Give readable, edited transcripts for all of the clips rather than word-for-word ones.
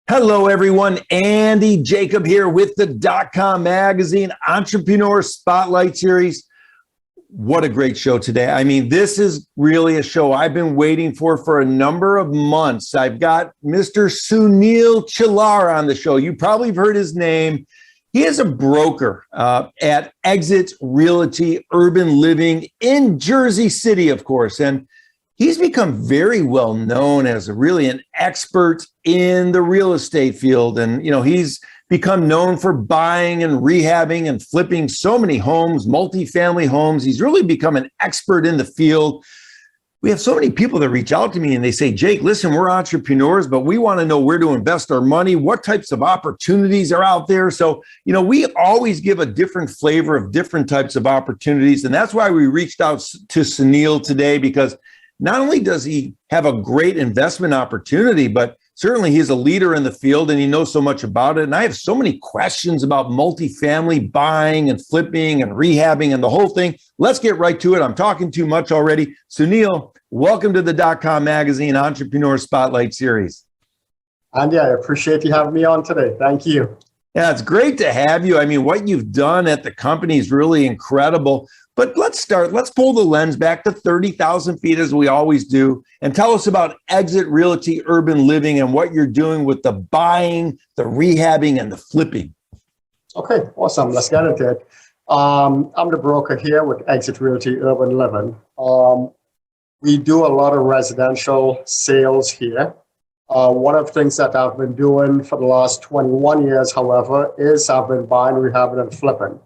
Hello, everyone. Andy Jacob here with the DotCom magazine Entrepreneur Spotlight Series. What a great show today. I mean, this is really a show I've been waiting for a number of months. I've got Mr. Sunil Chalara on the show. You probably have heard his name. He is a broker at Exit Realty Urban Living in Jersey City, of course. And he's become very well known as really an expert in the real estate field. And, he's become known for buying and rehabbing and flipping so many homes, multifamily homes. He's really become an expert in the field. We have so many people that reach out to me and they say, Jake, listen, we're entrepreneurs, but we want to know where to invest our money. What types of opportunities are out there? So, we always give a different flavor of different types of opportunities. And that's why we reached out to Sunil today, because not only does he have a great investment opportunity, but certainly he's a leader in the field and he knows so much about it. And I have so many questions about multifamily buying and flipping and rehabbing and the whole thing. Let's get right to it. I'm talking too much already. Sunil, welcome to the DotCom magazine Entrepreneur Spotlight Series. Andy, I appreciate you having me on today. Thank you. Yeah, it's great to have you. I mean, what you've done at the company is really incredible. But let's pull the lens back to 30,000 feet as we always do, and tell us about Exit Realty Urban Living and what you're doing with the buying, the rehabbing, and the flipping. Okay, awesome. Let's get into it. I'm the broker here with Exit Realty Urban Living. We do a lot of residential sales here. One of the things that I've been doing for the last 21 years, however, is I've been buying, rehabbing, and flipping.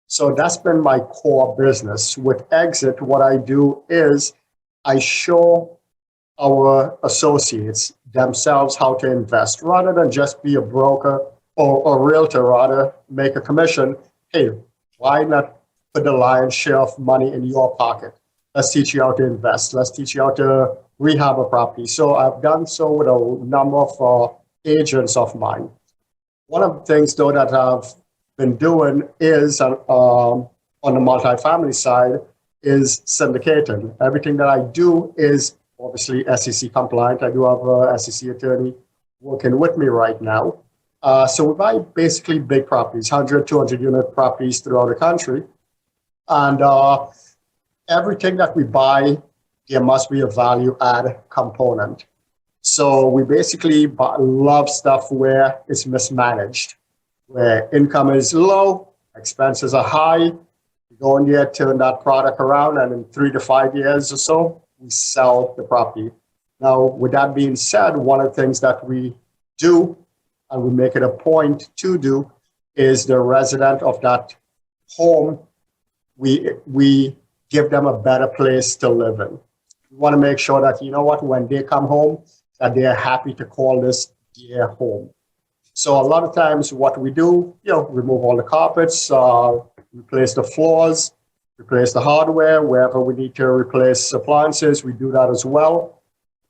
So that's been my core business. With Exit, what I do is I show our associates themselves how to invest rather than just be a broker or a realtor, rather make a commission. Hey, why not put the lion's share of money in your pocket? Let's teach you how to invest. Let's teach you how to rehab a property. So I've done so with a number of agents of mine. One of the things, though, that I've been doing is on the multifamily side is syndicating. Everything that I do is obviously SEC compliant. I do have a SEC attorney working with me right now. So we buy basically big properties, 100, 200 unit properties throughout the country. And everything that we buy, there must be a value add component. So we basically love stuff where it's mismanaged, where income is low, expenses are high. We go in there, turn that product around, and in 3 to 5 years or so, we sell the property. Now, with that being said, one of the things that we do, and we make it a point to do, is the resident of that home, we give them a better place to live in. We want to make sure that, when they come home, that they're happy to call this their home. So a lot of times what we do, remove all the carpets, replace the floors, replace the hardware, wherever we need to replace appliances, we do that as well.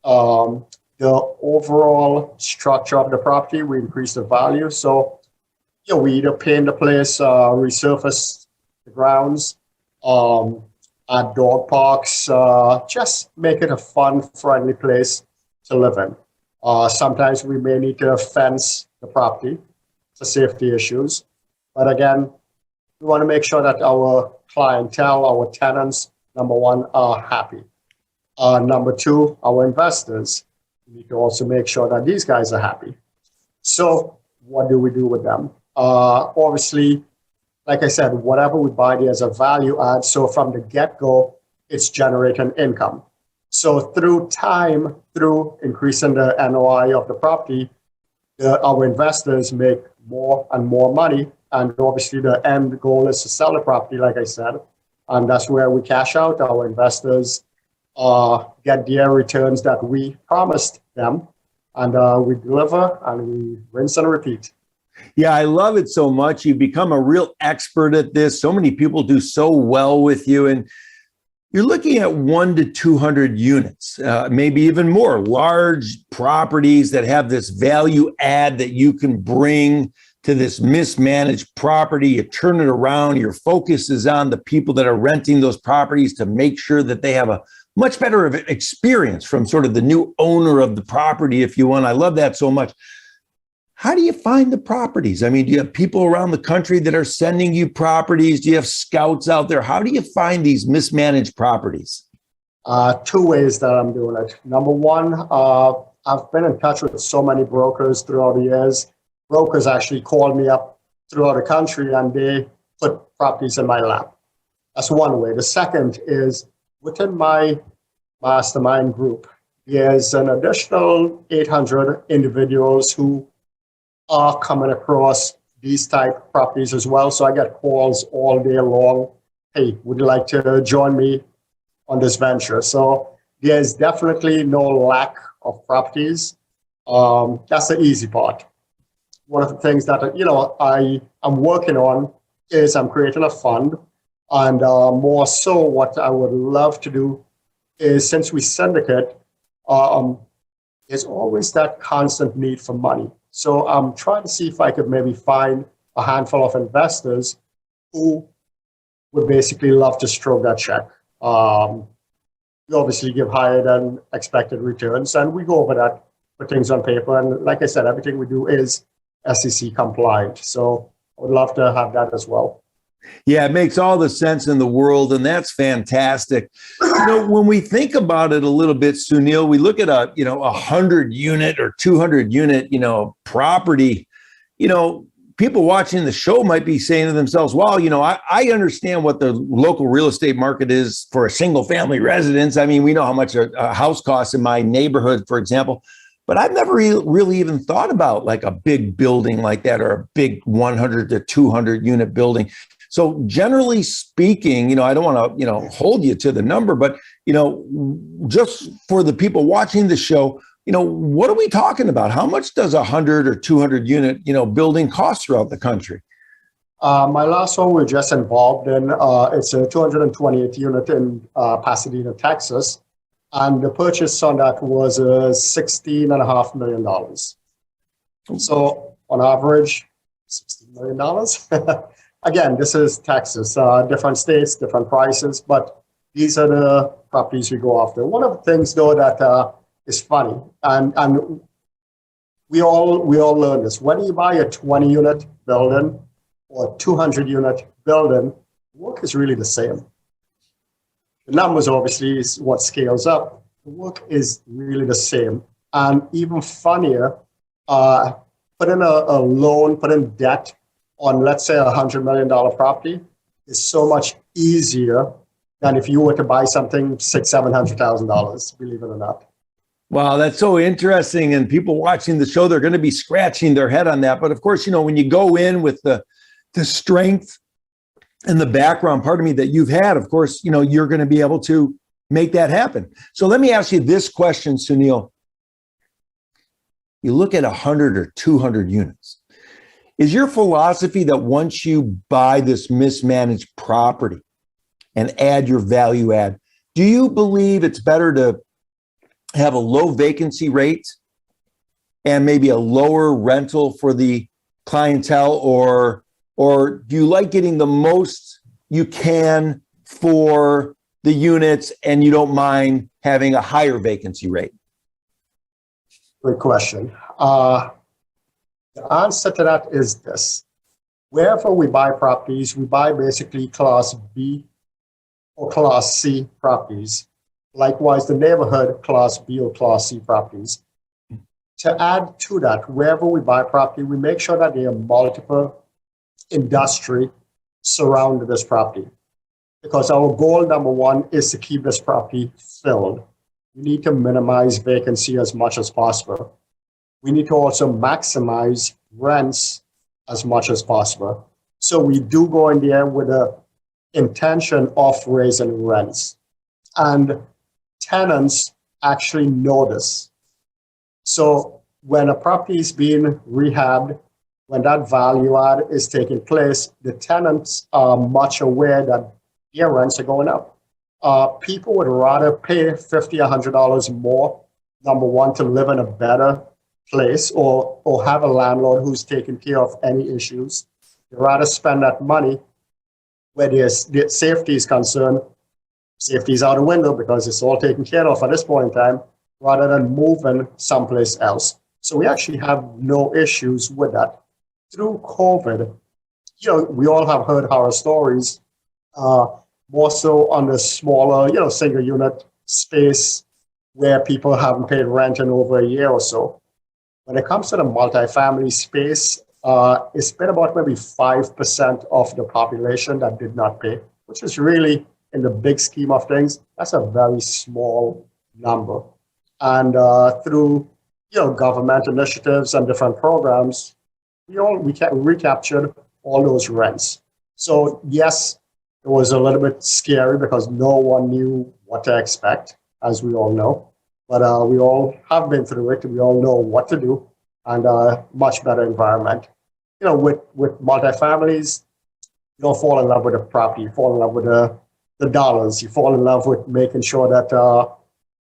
The overall structure of the property, we increase the value. So, we either paint the place, resurface the grounds, add dog parks, just make it a fun, friendly place to live in. Sometimes we may need to fence the property for safety issues. But again, we want to make sure that our clientele, our tenants, number one, are happy. Number two, our investors. We need to also make sure that these guys are happy. So what do we do with them? Obviously, like I said, whatever we buy, there's a value add. So from the get-go, it's generating income. So through time, through increasing the NOI of the property, our investors make more and more money. And obviously the end goal is to sell the property, like I said. And that's where we cash out. Our investors get their returns that we promised them. And we deliver and we rinse and repeat. Yeah, I love it so much. You've become a real expert at this. So many people do so well with you. And you're looking at 1 to 200 units, maybe even more, large properties that have this value add that you can bring to this mismanaged property. You turn it around. Your focus is on the people that are renting those properties to make sure that they have a much better experience from sort of the new owner of the property, if you want. I love that so much. how do you find the properties? I mean, do you have people around the country that are sending you properties? Do you have scouts out there? How do you find these mismanaged properties? Two ways that I'm doing it. Number one, I've been in touch with so many brokers throughout the years. Brokers actually call me up throughout the country and they put properties in my lap. That's one way. The second is within my mastermind group, there's an additional 800 individuals who are coming across these type of properties as well. So I get calls all day long. Hey, would you like to join me on this venture? So there's definitely no lack of properties. That's the easy part. One of the things that I'm working on is I'm creating a fund, and more so, what I would love to do is, since we syndicate, there's always that constant need for money. So I'm trying to see if I could maybe find a handful of investors who would basically love to stroke that check. We obviously give higher than expected returns, and we go over that, put things on paper. And like I said, everything we do is SEC compliant. So I would love to have that as well. Yeah, it makes all the sense in the world, and that's fantastic. When we think about it a little bit, Sunil, we look at a 100 unit or 200 unit, property. People watching the show might be saying to themselves, well, I understand what the local real estate market is for a single family residence. I mean, we know how much a house costs in my neighborhood, for example. But I've never really even thought about like a big building like that, or a big 100 to 200 unit building. So generally speaking, I don't want to, hold you to the number, but, just for the people watching the show, what are we talking about? How much does a 100 or 200 unit, building cost throughout the country? My last one we're just involved in, it's a 228 unit in Pasadena, Texas. And the purchase on that was $16.5 million. So on average, $16 million. Again, this is Texas, different states, different prices, but these are the properties we go after. One of the things, though, that is funny, and we all learn this. When you buy a 20-unit building or 200-unit building, work is really the same. The numbers obviously is what scales up. The work is really the same. And even funnier, put in a loan, put in debt on, let's say, $100 million property is so much easier than if you were to buy something $600,000-$700,000, believe it or not. Wow, that's so interesting. And people watching the show, they're going to be scratching their head on that. But of course, when you go in with the strength and the background, pardon me, that you've had, of course, you're going to be able to make that happen. So let me ask you this question, Sunil. You look at 100 or 200 units. Is your philosophy that once you buy this mismanaged property and add your value add, do you believe it's better to have a low vacancy rate and maybe a lower rental for the clientele, or do you like getting the most you can for the units and you don't mind having a higher vacancy rate? Good question. The answer to that is this. Wherever we buy properties, we buy basically Class B or Class C properties. Likewise, the neighborhood, Class B or Class C properties. To add to that, wherever we buy property, we make sure that there are multiple industry surrounding this property. Because our goal, number one, is to keep this property filled. We need to minimize vacancy as much as possible. We need to also maximize rents as much as possible. So we do go in there with the intention of raising rents. And tenants actually know this. So when a property is being rehabbed, when that value add is taking place, the tenants are much aware that their rents are going up. People would rather pay $50, $100 more, number one, to live in a better place or have a landlord who's taking care of any issues. They'd rather spend that money where their safety is concerned. Safety is out the window because it's all taken care of at this point in time, rather than moving someplace else. So we actually have no issues with that. Through COVID, we all have heard horror stories, more so on the smaller, single unit space where people haven't paid rent in over a year or so. When it comes to the multifamily space, it's been about maybe 5% of the population that did not pay, which is really, in the big scheme of things, that's a very small number. And through government initiatives and different programs, we recaptured all those rents. So yes, it was a little bit scary because no one knew what to expect, as we all know. But we all have been through it. We all know what to do, and a much better environment. With multifamilies, you don't fall in love with the property. You fall in love with the dollars. You fall in love with making sure that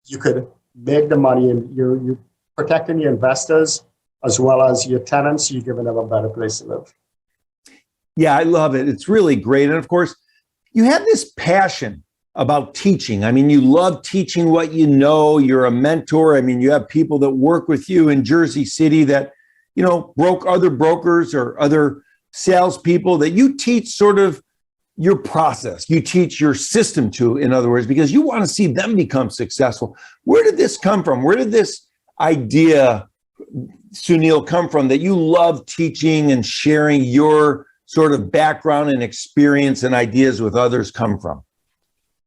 you could make the money, and you're protecting your investors as well as your tenants. You're giving them a better place to live. Yeah, I love it. It's really great. And of course, you have this passion about teaching. I mean, you love teaching what you know. You're a mentor. I mean, you have people that work with you in Jersey City that, broke other brokers or other salespeople, that you teach sort of your process. You teach your system to, in other words, because you want to see them become successful. Where did this come from? Where did this idea, Sunil, come from, that you love teaching and sharing your sort of background and experience and ideas with others come from?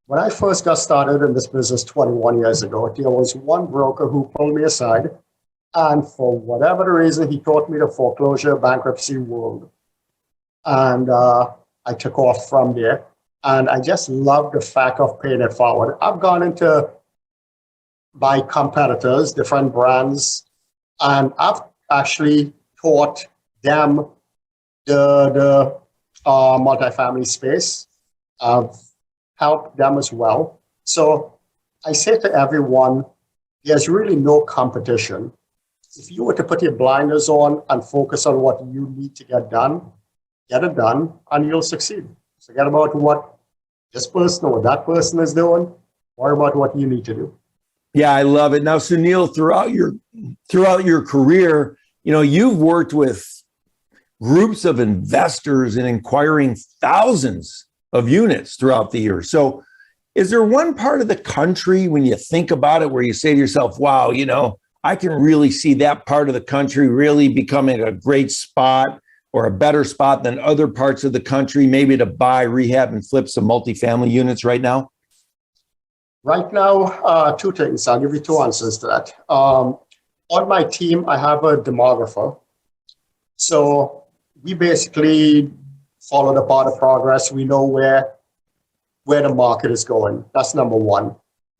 When I first got started in this business 21 years ago, there was one broker who pulled me aside, and for whatever the reason, he taught me the foreclosure bankruptcy world. And I took off from there, and I just love the fact of paying it forward. I've gone into my competitors, different brands, and I've actually taught them the multifamily space. I've helped them as well. So I say to everyone, there's really no competition. If you were to put your blinders on and focus on what you need to get done, get it done, and you'll succeed. Forget about what this person or that person is doing. Worry about what you need to do. Yeah, I love it. Now, Sunil, throughout your career, you've worked with groups of investors and acquiring thousands of units throughout the year. So is there one part of the country, when you think about it, where you say to yourself, wow, I can really see that part of the country really becoming a great spot or a better spot than other parts of the country, maybe to buy, rehab, and flip some multifamily units right now? Right now, two things. I'll give you two answers to that. On my team, I have a demographer. So we basically follow the path of progress. We know where the market is going. That's number one.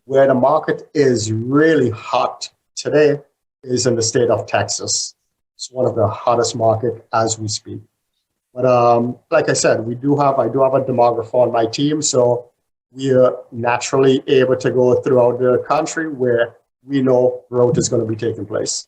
Where the market is really hot today is in the state of Texas. It's one of the hottest markets as we speak. But like I said, I do have a demographer on my team, so we are naturally able to go throughout the country where we know growth is going to be taking place.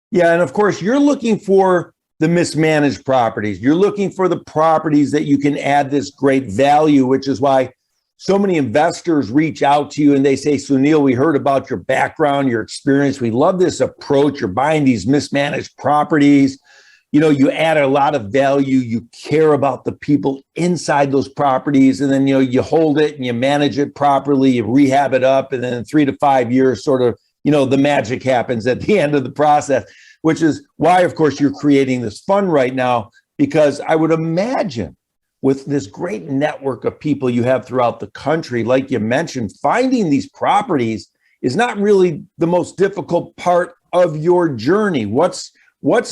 Yeah, and of course, you're looking for the mismanaged properties. You're looking for the properties that you can add this great value, which is why so many investors reach out to you and they say, Sunil, we heard about your background, your experience. We love this approach. You're buying these mismanaged properties. You add a lot of value. You care about the people inside those properties. And then, you hold it and you manage it properly, you rehab it up. And then in 3 to 5 years, sort of, the magic happens at the end of the process, which is why, of course, you're creating this fund right now, because I would imagine with this great network of people you have throughout the country, like you mentioned, finding these properties is not really the most difficult part of your journey. What's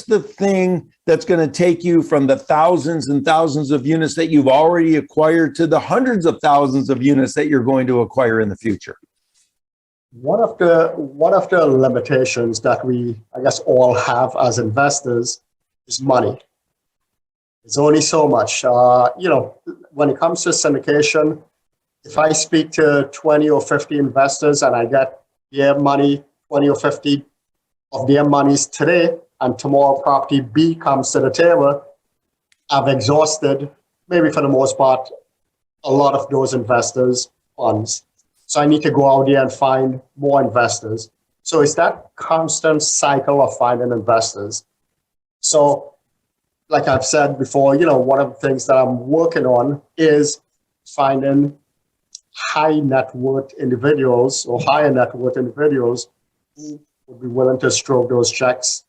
the thing that's going to take you from the thousands and thousands of units that you've already acquired to the hundreds of thousands of units that you're going to acquire in the future? One of the limitations that we, I guess, all have as investors is money. It's only so much. When it comes to syndication, if I speak to 20 or 50 investors and I get their money, 20 or 50 of their monies today, and tomorrow property B comes to the table, I've exhausted, maybe for the most part, a lot of those investors' funds. So I need to go out there and find more investors. So it's that constant cycle of finding investors. So like I've said before, one of the things that I'm working on is finding high net worth individuals or higher net worth individuals who would be willing to stroke those checks.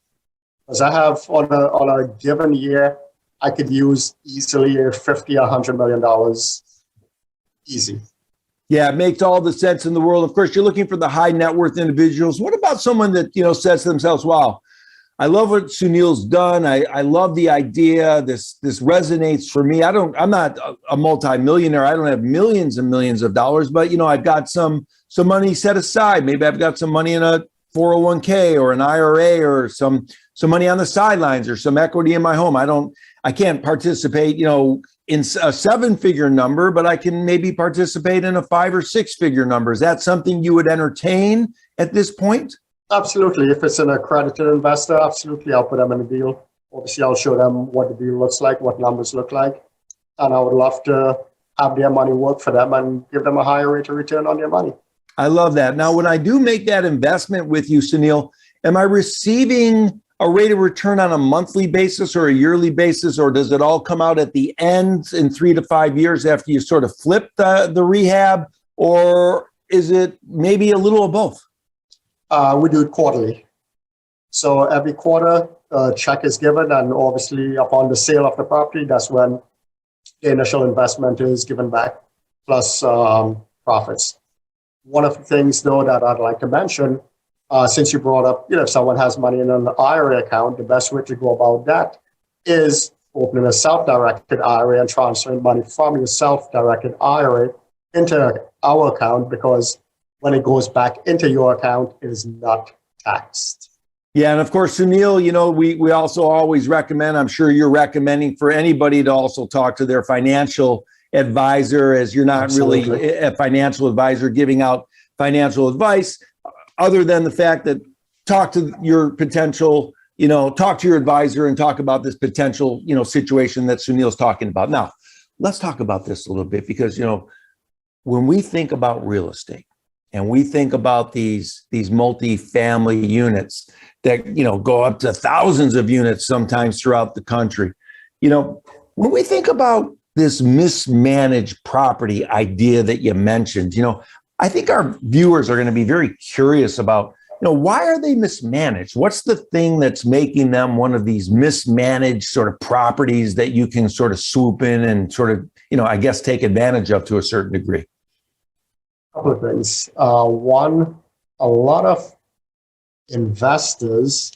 Because I have on a given year, I could use easily $50, $100 million easy. Yeah, it makes all the sense in the world. Of course, you're looking for the high net worth individuals. What about someone that, says to themselves, wow, I love what Sunil's done. I love the idea. This resonates for me. I'm not a multimillionaire. I don't have millions and millions of dollars, but I've got some money set aside. Maybe I've got some money in a 401k or an IRA or some money on the sidelines or some equity in my home. I can't participate, in a 7-figure number, but I can maybe participate in a 5 or 6-figure number. Is that something you would entertain at this point? Absolutely. If it's an accredited investor, absolutely, I'll put them in a deal. Obviously, I'll show them what the deal looks like, what numbers look like. And I would love to have their money work for them and give them a higher rate of return on their money. I love that. Now, when I do make that investment with you, Sunil, am I receiving a rate of return on a monthly basis or a yearly basis, or does it all come out at the end in 3 to 5 years after you sort of flip the rehab, or is it maybe a little of both? We do it quarterly. So every quarter, a check is given, and obviously upon the sale of the property, that's when the initial investment is given back, plus profits. One of the things, though, that I'd like to mention, since you brought up, if someone has money in an IRA account, the best way to go about that is opening a self-directed IRA and transferring money from your self-directed IRA into our account, because when it goes back into your account, it is not taxed. Yeah, and of course, Sunil, we also always recommend, I'm sure you're recommending for anybody to also talk to their financial advisor, as you're not Absolutely. really a financial advisor giving out financial advice, other than the fact that talk to your advisor and talk about this potential, situation that Sunil's talking about. Now, let's talk about this a little bit, because, when we think about real estate and we think about these multi-family units that, go up to thousands of units sometimes throughout the country, when we think about this mismanaged property idea that you mentioned, I think our viewers are going to be very curious about, why are they mismanaged? What's the thing that's making them one of these mismanaged sort of properties that you can sort of swoop in and sort of, I guess, take advantage of to a certain degree? A couple of things. One, a lot of investors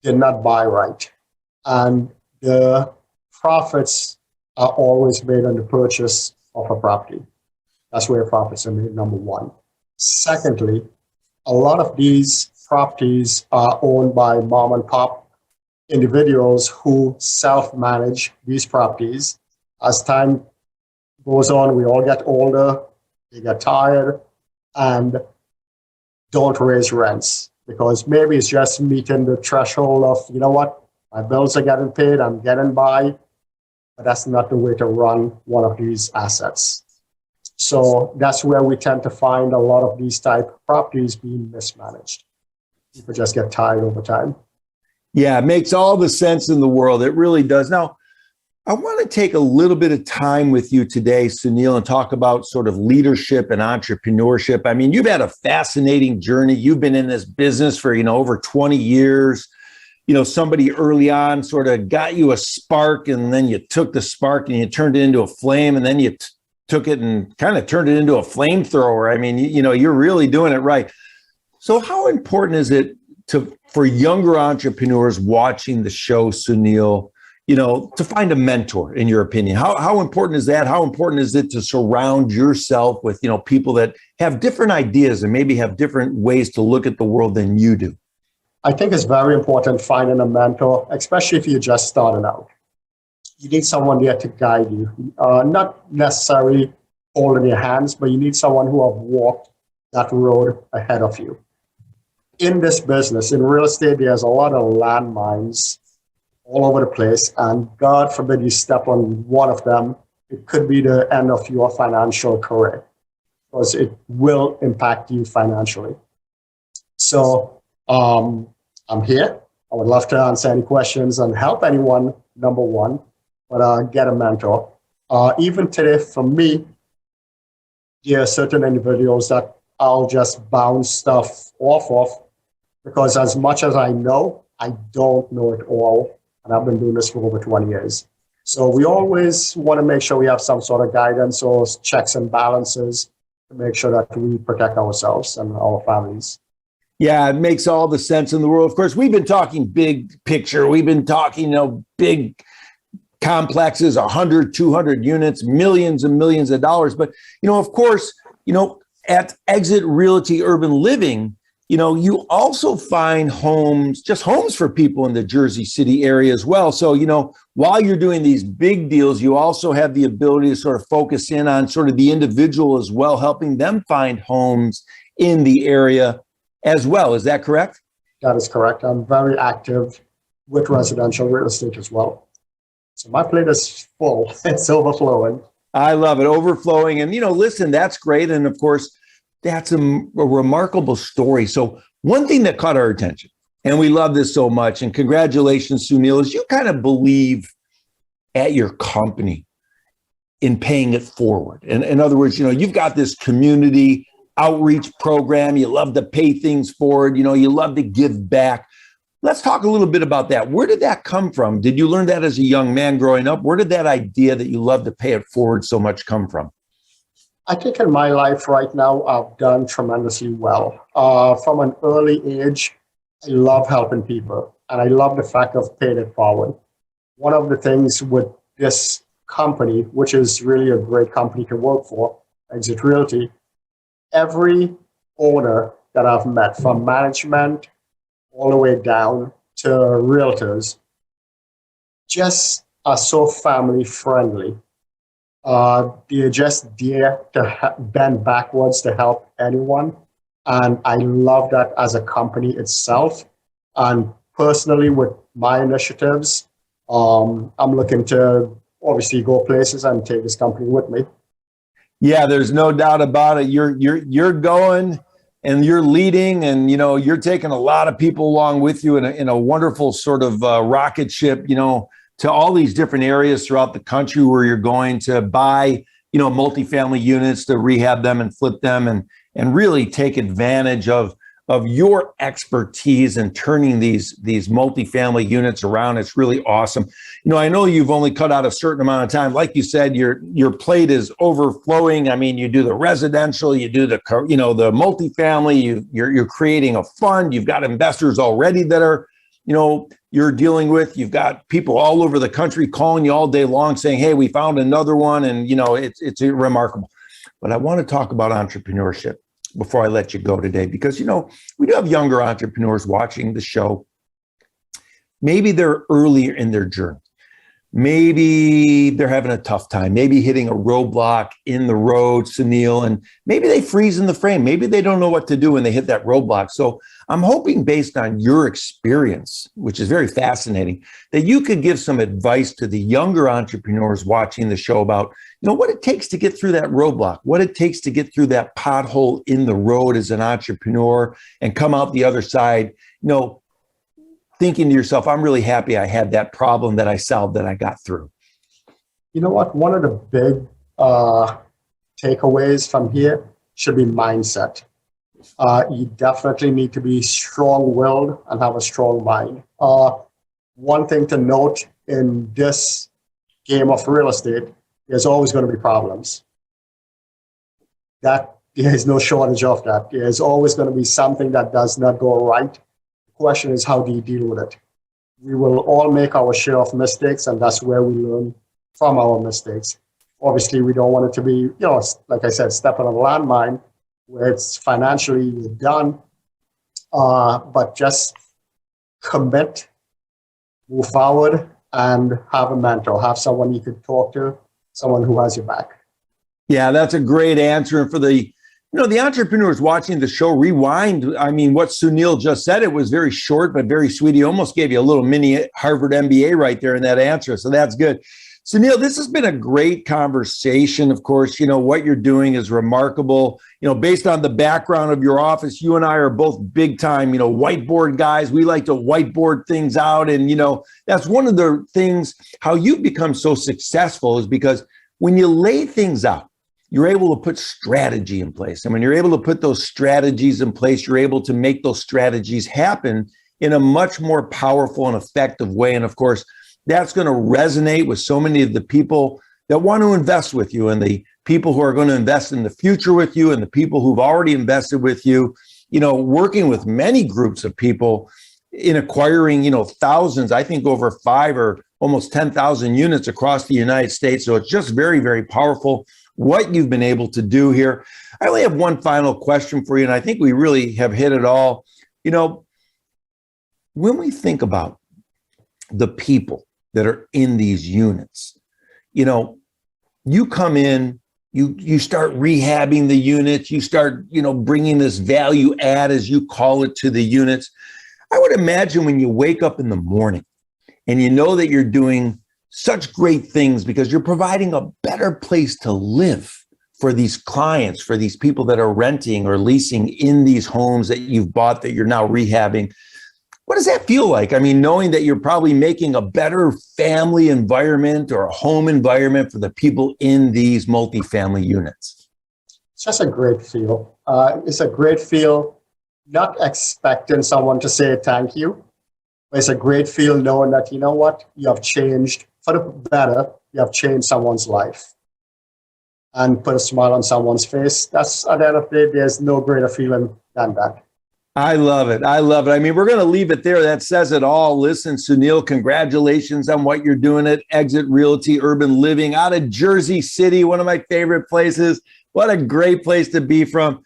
did not buy right, and the profits are always made on the purchase of a property. That's where profits are made, number one. Secondly, a lot of these properties are owned by mom and pop individuals who self-manage these properties. As time goes on, we all get older, they get tired, and don't raise rents, because maybe it's just meeting the threshold of, my bills are getting paid, I'm getting by, but that's not the way to run one of these assets. So that's where we tend to find a lot of these type of properties being mismanaged. People just get tired over time. Yeah, it makes all the sense in the world. It really does. Now, I want to take a little bit of time with you today, Sunil, and talk about sort of leadership and entrepreneurship. I mean, you've had a fascinating journey. You've been in this business for, over 20 years. Somebody early on sort of got you a spark, and then you took the spark and you turned it into a flame, and then you took it and kind of turned it into a flamethrower. I mean, you're really doing it right. So how important is it for younger entrepreneurs watching the show, Sunil, to find a mentor, in your opinion? How important is that? How important is it to surround yourself with, people that have different ideas and maybe have different ways to look at the world than you do? I think it's very important finding a mentor, especially if you're just starting out. You need someone there to guide you, not necessarily holding your hands, but you need someone who have walked that road ahead of you. In this business, in real estate, there's a lot of landmines all over the place, and God forbid you step on one of them, it could be the end of your financial career, because it will impact you financially. So I'm here. I would love to answer any questions and help anyone, number one, but get a mentor. Even today, for me, there are certain individuals that I'll just bounce stuff off of because as much as I know, I don't know it all. And I've been doing this for over 20 years. So we always want to make sure we have some sort of guidance or checks and balances to make sure that we protect ourselves and our families. Yeah, it makes all the sense in the world. Of course, we've been talking big picture. We've been talking, big complexes, 100, 200 units, millions and millions of dollars. But, of course, at Exit Realty Urban Living, you also find homes, just homes for people in the Jersey City area as well. So, while you're doing these big deals, you also have the ability to sort of focus in on sort of the individual as well, helping them find homes in the area as well. Is that correct? That is correct. I'm very active with residential real estate as well. So my plate is full. It's overflowing. I love it. Overflowing. And, listen, that's great. And of course, that's a remarkable story. So one thing that caught our attention, and we love this so much, and congratulations, Sunil, is you kind of believe at your company in paying it forward. And in other words, you've got this community outreach program. You love to pay things forward. You love to give back. Let's talk a little bit about that. Where did that come from? Did you learn that as a young man growing up? Where did that idea that you love to pay it forward so much come from? I think in my life right now, I've done tremendously well. From an early age, I love helping people, and I love the fact of paying it forward. One of the things with this company, which is really a great company to work for, Exit Realty, every owner that I've met, from management all the way down to realtors, just are so family friendly. They're just there to bend backwards to help anyone. And I love that as a company itself. And personally, with my initiatives, I'm looking to obviously go places and take this company with me. Yeah, there's no doubt about it. You're going and you're leading, and you're taking a lot of people along with you in a wonderful sort of rocket ship, to all these different areas throughout the country where you're going to buy, multifamily units to rehab them and flip them and really take advantage of your expertise in turning these multifamily units around. It's really awesome. I know you've only cut out a certain amount of time. Like you said, your plate is overflowing. I mean, you do the residential, you do the multifamily, you're creating a fund. You've got investors already that are, you're dealing with. You've got people all over the country calling you all day long saying, hey, we found another one. And, it's remarkable. But I want to talk about entrepreneurship before I let you go today, because, we do have younger entrepreneurs watching the show. Maybe they're earlier in their journey. Maybe they're having a tough time, maybe hitting a roadblock in the road, Sunil, and maybe they freeze in the frame. Maybe they don't know what to do when they hit that roadblock. So I'm hoping, based on your experience, which is very fascinating, that you could give some advice to the younger entrepreneurs watching the show about, what it takes to get through that roadblock, what it takes to get through that pothole in the road as an entrepreneur and come out the other side, thinking to yourself, I'm really happy I had that problem that I solved, that I got through. You know what? One of the big takeaways from here should be mindset. You definitely need to be strong-willed and have a strong mind. One thing to note in this game of real estate, there's always going to be problems. There is no shortage of that. There's always going to be something that does not go right. The question is, how do you deal with it? We will all make our share of mistakes, and that's where we learn from our mistakes. Obviously, we don't want it to be, like I said, step on a landmine where it's financially done, but just commit, move forward, and have a mentor, have someone you could talk to, someone who has your back. Yeah, that's a great answer. And for the entrepreneurs watching the show, rewind. I mean, what Sunil just said, it was very short, but very sweet. He almost gave you a little mini Harvard MBA right there in that answer. So that's good. Sunil, this has been a great conversation. Of course, what you're doing is remarkable. Based on the background of your office, you and I are both big time, whiteboard guys. We like to whiteboard things out. And, that's one of the things, how you've become so successful is because when you lay things out, you're able to put strategy in place. And when you're able to put those strategies in place, you're able to make those strategies happen in a much more powerful and effective way. And of course, that's going to resonate with so many of the people that want to invest with you and the people who are going to invest in the future with you and the people who've already invested with you, working with many groups of people in acquiring, thousands, I think over 5 or almost 10,000 units across the United States. So it's just very, very powerful what you've been able to do here. I only have one final question for you, and I think we really have hit it all. When we think about the people that are in these units, you come in, you start rehabbing the units, you start, bringing this value add, as you call it, to the units. I would imagine when you wake up in the morning and you know that you're doing such great things because you're providing a better place to live for these clients, for these people that are renting or leasing in these homes that you've bought that you're now rehabbing. What does that feel like? I mean, knowing that you're probably making a better family environment or a home environment for the people in these multifamily units. It's just a great feel. It's a great feel, not expecting someone to say thank you. But it's a great feel knowing that, you know what, you have changed for the better. You have changed someone's life and put a smile on someone's face. That's, at the end of the day, there's no greater feeling than that. I love it. I love it. I mean, we're going to leave it there. That says it all. Listen, Sunil, congratulations on what you're doing at Exit Realty Urban Living out of Jersey City, one of my favorite places. What a great place to be from.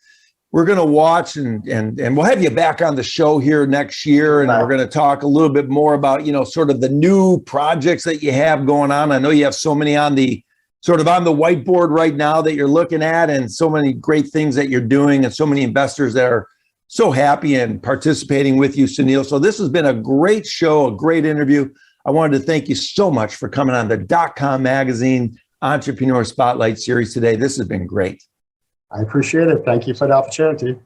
We're going to watch and we'll have you back on the show here next year. And we're going to talk a little bit more about, sort of the new projects that you have going on. I know you have so many on the whiteboard right now that you're looking at, and so many great things that you're doing, and so many investors that are so happy and participating with you, Sunil. So this has been a great show, a great interview. I wanted to thank you so much for coming on the DotCom Magazine Entrepreneur Spotlight Series today. This has been great. I appreciate it. Thank you for the opportunity.